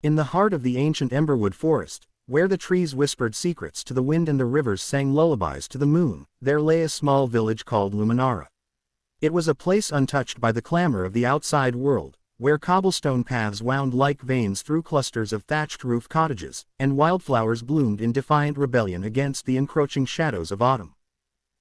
In the heart of the ancient Emberwood forest, where the trees whispered secrets to the wind and the rivers sang lullabies to the moon, there lay a small village called Luminara. It was a place untouched by the clamor of the outside world, where cobblestone paths wound like veins through clusters of thatched roof cottages, and wildflowers bloomed in defiant rebellion against the encroaching shadows of autumn.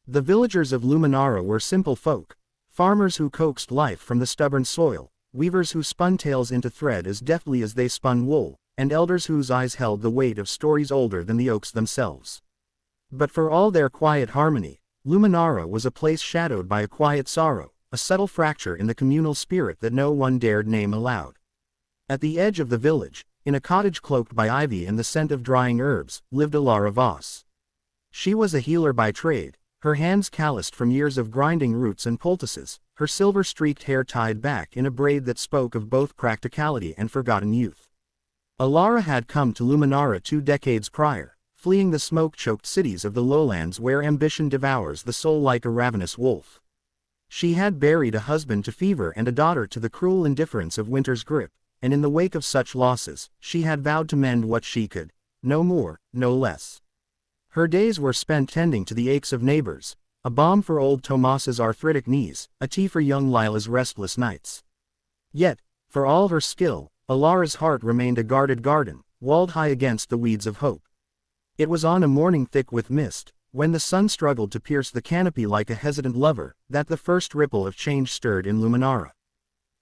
The villagers of Luminara were simple folk, farmers who coaxed life from the stubborn soil, weavers who spun tales into thread as deftly as they spun wool, and elders whose eyes held the weight of stories older than the oaks themselves. But for all their quiet harmony, Luminara was a place shadowed by a quiet sorrow, a subtle fracture in the communal spirit that no one dared name aloud. At the edge of the village, in a cottage cloaked by ivy and the scent of drying herbs, lived Alara Voss. She was a healer by trade, her hands calloused from years of grinding roots and poultices, her silver-streaked hair tied back in a braid that spoke of both practicality and forgotten youth. Alara had come to Luminara 2 decades prior, fleeing the smoke-choked cities of the lowlands where ambition devours the soul like a ravenous wolf. She had buried a husband to fever and a daughter to the cruel indifference of winter's grip, and in the wake of such losses, she had vowed to mend what she could, no more, no less. Her days were spent tending to the aches of neighbors, a balm for old Tomas's arthritic knees, a tea for young Lila's restless nights. Yet, for all her skill, Alara's heart remained a guarded garden, walled high against the weeds of hope. It was on a morning thick with mist, when the sun struggled to pierce the canopy like a hesitant lover, that the first ripple of change stirred in Luminara.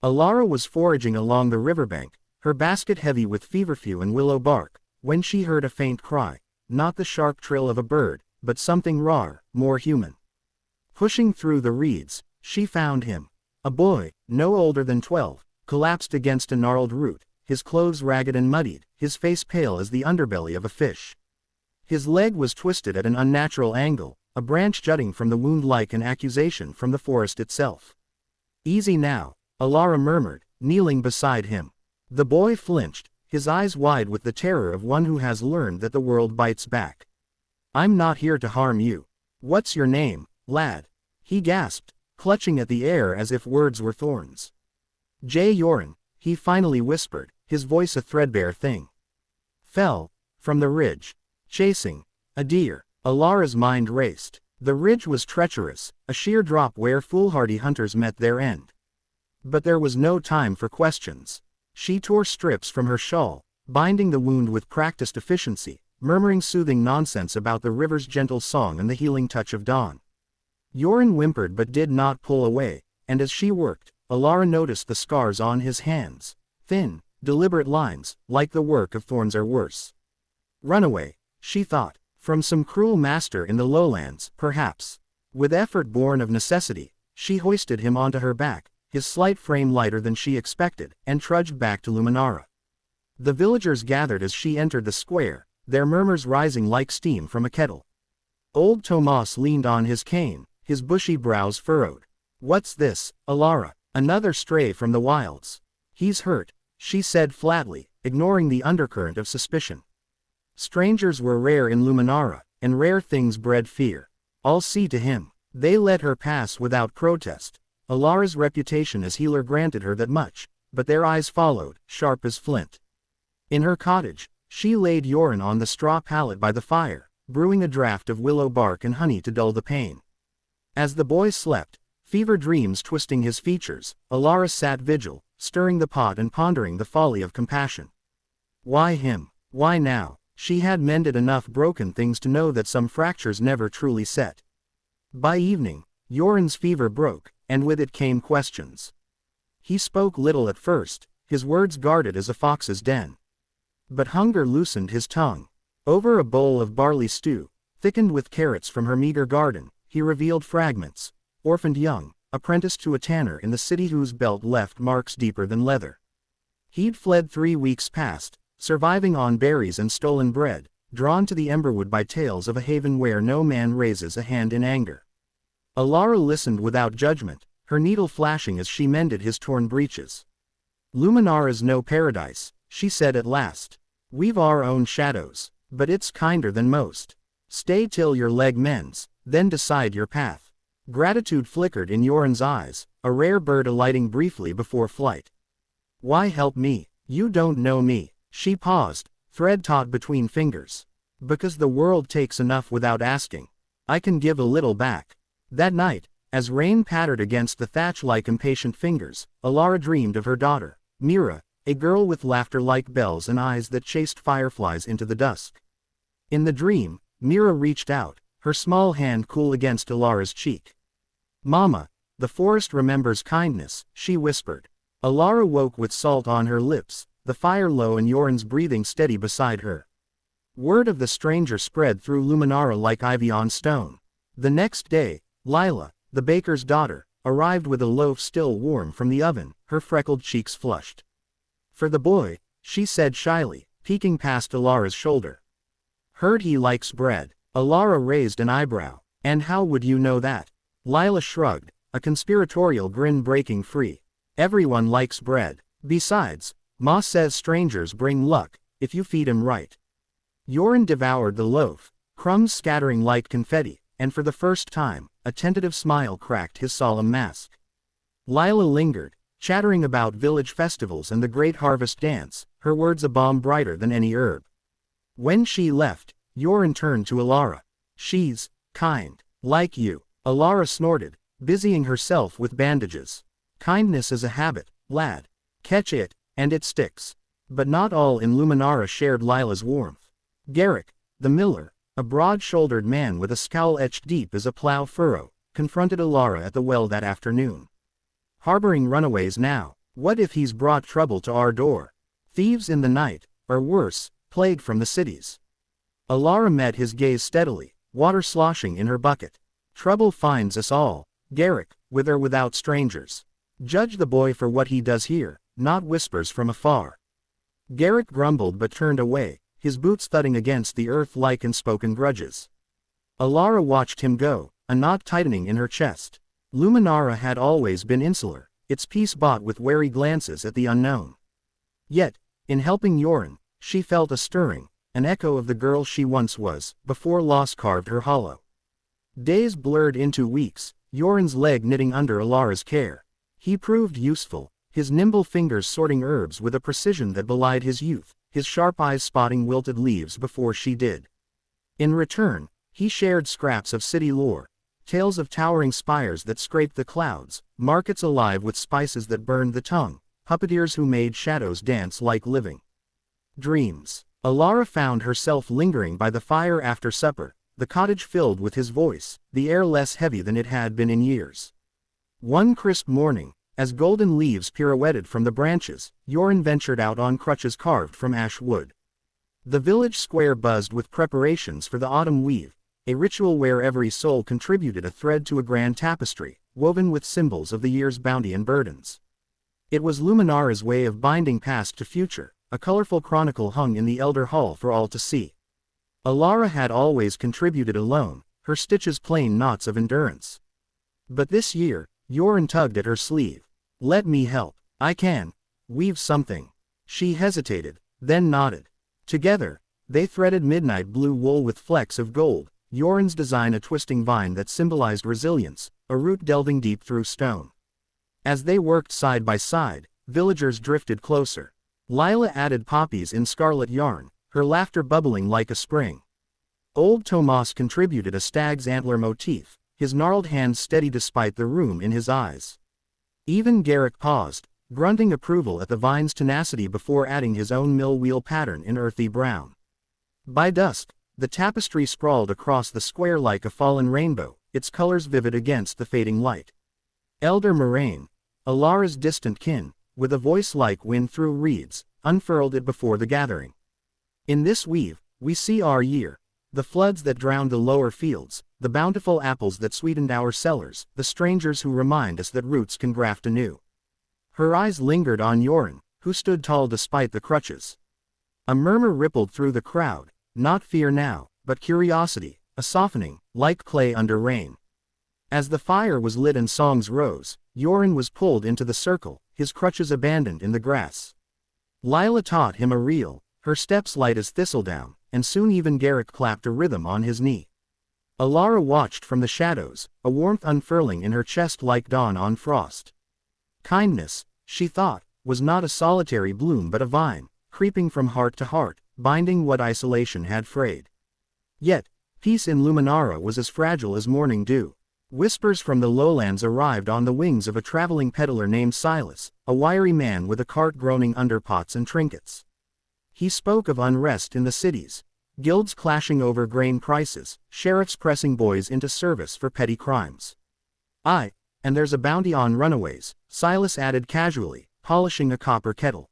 Alara was foraging along the riverbank, her basket heavy with feverfew and willow bark, when she heard a faint cry, not the sharp trill of a bird, but something rawer, more human. Pushing through the reeds, she found him. A boy, no older than 12, collapsed against a gnarled root, his clothes ragged and muddied, his face pale as the underbelly of a fish. His leg was twisted at an unnatural angle, a branch jutting from the wound like an accusation from the forest itself. "Easy now," Alara murmured, kneeling beside him. The boy flinched, his eyes wide with the terror of one who has learned that the world bites back. "I'm not here to harm you. What's your name, lad?" he gasped, clutching at the air as if words were thorns. "Joran," he finally whispered, his voice a threadbare thing. "Fell from the ridge. Chasing a deer." Alara's mind raced. The ridge was treacherous, a sheer drop where foolhardy hunters met their end. But there was no time for questions. She tore strips from her shawl, binding the wound with practiced efficiency, murmuring soothing nonsense about the river's gentle song and the healing touch of dawn. Joran whimpered but did not pull away, and as she worked, Alara noticed the scars on his hands. Thin, deliberate lines, like the work of thorns or worse. Runaway, she thought, from some cruel master in the lowlands, perhaps. With effort born of necessity, she hoisted him onto her back, his slight frame lighter than she expected, and trudged back to Luminara. The villagers gathered as she entered the square, their murmurs rising like steam from a kettle. Old Tomas leaned on his cane, his bushy brows furrowed. "What's this, Alara? Another stray from the wilds?" "He's hurt," she said flatly, ignoring the undercurrent of suspicion. Strangers were rare in Luminara, and rare things bred fear. "I'll see to him." They let her pass without protest. Alara's reputation as healer granted her that much, but their eyes followed, sharp as flint. In her cottage, she laid Joran on the straw pallet by the fire, brewing a draught of willow bark and honey to dull the pain. As the boy slept, fever dreams twisting his features, Alara sat vigil, stirring the pot and pondering the folly of compassion. Why him? Why now? She had mended enough broken things to know that some fractures never truly set. By evening, Joran's fever broke, and with it came questions. He spoke little at first, his words guarded as a fox's den. But hunger loosened his tongue. Over a bowl of barley stew, thickened with carrots from her meager garden, he revealed fragments, orphaned young, apprenticed to a tanner in the city whose belt left marks deeper than leather. He'd fled 3 weeks past, surviving on berries and stolen bread, drawn to the Emberwood by tales of a haven where no man raises a hand in anger. Alara listened without judgment, her needle flashing as she mended his torn breeches. "Luminara's no paradise," she said at last. "We've our own shadows, but it's kinder than most. Stay till your leg mends, then decide your path." Gratitude flickered in Joran's eyes, a rare bird alighting briefly before flight. "Why help me? You don't know me," She paused, thread taut between fingers. Because the world takes enough without asking. I can give a little back. That night, as rain pattered against the thatch like impatient fingers, Alara dreamed of her daughter, Mira, a girl with laughter like bells and eyes that chased fireflies into the dusk. In the dream, Mira reached out, her small hand cool against Alara's cheek. Mama, the forest remembers kindness, she whispered. Alara woke with salt on her lips, the fire low and Yoren's breathing steady beside her. Word of the stranger spread through Luminara like ivy on stone. The next day, Lila, the baker's daughter, arrived with a loaf still warm from the oven, her freckled cheeks flushed. For the boy, she said shyly, peeking past Alara's shoulder. Heard he likes bread. Alara raised an eyebrow. And how would you know that? Lila shrugged, a conspiratorial grin breaking free. Everyone likes bread. Besides, Ma says strangers bring luck, if you feed him right. Yoren devoured the loaf, crumbs scattering like confetti, and for the first time, a tentative smile cracked his solemn mask. Lila lingered, chattering about village festivals and the great harvest dance, her words a balm brighter than any herb. When she left, Yoren turned to Alara. She's kind, like you. Alara snorted, busying herself with bandages. Kindness is a habit, lad. Catch it, and it sticks. But not all in Luminara shared Lila's warmth. Garrick, the miller, a broad-shouldered man with a scowl etched deep as a plow furrow, confronted Alara at the well that afternoon. Harboring runaways now, what if he's brought trouble to our door? Thieves in the night, or worse, plague from the cities. Alara met his gaze steadily, water sloshing in her bucket. Trouble finds us all, Garrick, with or without strangers. Judge the boy for what he does here, not whispers from afar. Garrick grumbled but turned away, his boots thudding against the earth like unspoken grudges. Alara watched him go, a knot tightening in her chest. Luminara had always been insular, its peace bought with wary glances at the unknown. Yet, in helping Yoren, she felt a stirring, an echo of the girl she once was, before loss carved her hollow. Days blurred into weeks, Yoren's leg knitting under Alara's care. He proved useful, his nimble fingers sorting herbs with a precision that belied his youth, his sharp eyes spotting wilted leaves before she did. In return, he shared scraps of city lore, tales of towering spires that scraped the clouds, markets alive with spices that burned the tongue, puppeteers who made shadows dance like living dreams. Alara found herself lingering by the fire after supper, the cottage filled with his voice, the air less heavy than it had been in years. One crisp morning, as golden leaves pirouetted from the branches, Yoren ventured out on crutches carved from ash wood. The village square buzzed with preparations for the autumn weave, a ritual where every soul contributed a thread to a grand tapestry, woven with symbols of the year's bounty and burdens. It was Luminara's way of binding past to future, a colorful chronicle hung in the elder hall for all to see. Alara had always contributed alone, her stitches plain knots of endurance. But this year, Yoren tugged at her sleeve. Let me help. I can weave something. She hesitated, then nodded. Together, they threaded midnight blue wool with flecks of gold, Yoren's design a twisting vine that symbolized resilience, a root delving deep through stone. As they worked side by side, villagers drifted closer. Lila added poppies in scarlet yarn, her laughter bubbling like a spring. Old Tomas contributed a stag's antler motif, his gnarled hands steady despite the rheum in his eyes. Even Garrick paused, grunting approval at the vine's tenacity before adding his own mill wheel pattern in earthy brown. By dusk, the tapestry sprawled across the square like a fallen rainbow, its colors vivid against the fading light. Elder Moraine, Alara's distant kin, with a voice like wind through reeds, unfurled it before the gathering. In this weave, we see our year, the floods that drowned the lower fields, the bountiful apples that sweetened our cellars, the strangers who remind us that roots can graft anew. Her eyes lingered on Yoren, who stood tall despite the crutches. A murmur rippled through the crowd, not fear now, but curiosity, a softening, like clay under rain. As the fire was lit and songs rose, Yoren was pulled into the circle, his crutches abandoned in the grass. Lila taught him a reel, her steps light as thistledown, and soon even Garrick clapped a rhythm on his knee. Alara watched from the shadows, a warmth unfurling in her chest like dawn on frost. Kindness, she thought, was not a solitary bloom but a vine, creeping from heart to heart, binding what isolation had frayed. Yet, peace in Luminara was as fragile as morning dew. Whispers from the lowlands arrived on the wings of a traveling peddler named Silas, a wiry man with a cart groaning under pots and trinkets. He spoke of unrest in the cities, guilds clashing over grain prices, sheriffs pressing boys into service for petty crimes. Aye, and there's a bounty on runaways, Silas added casually, polishing a copper kettle.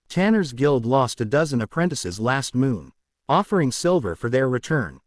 Tanner's guild lost a dozen apprentices last moon, offering silver for their return.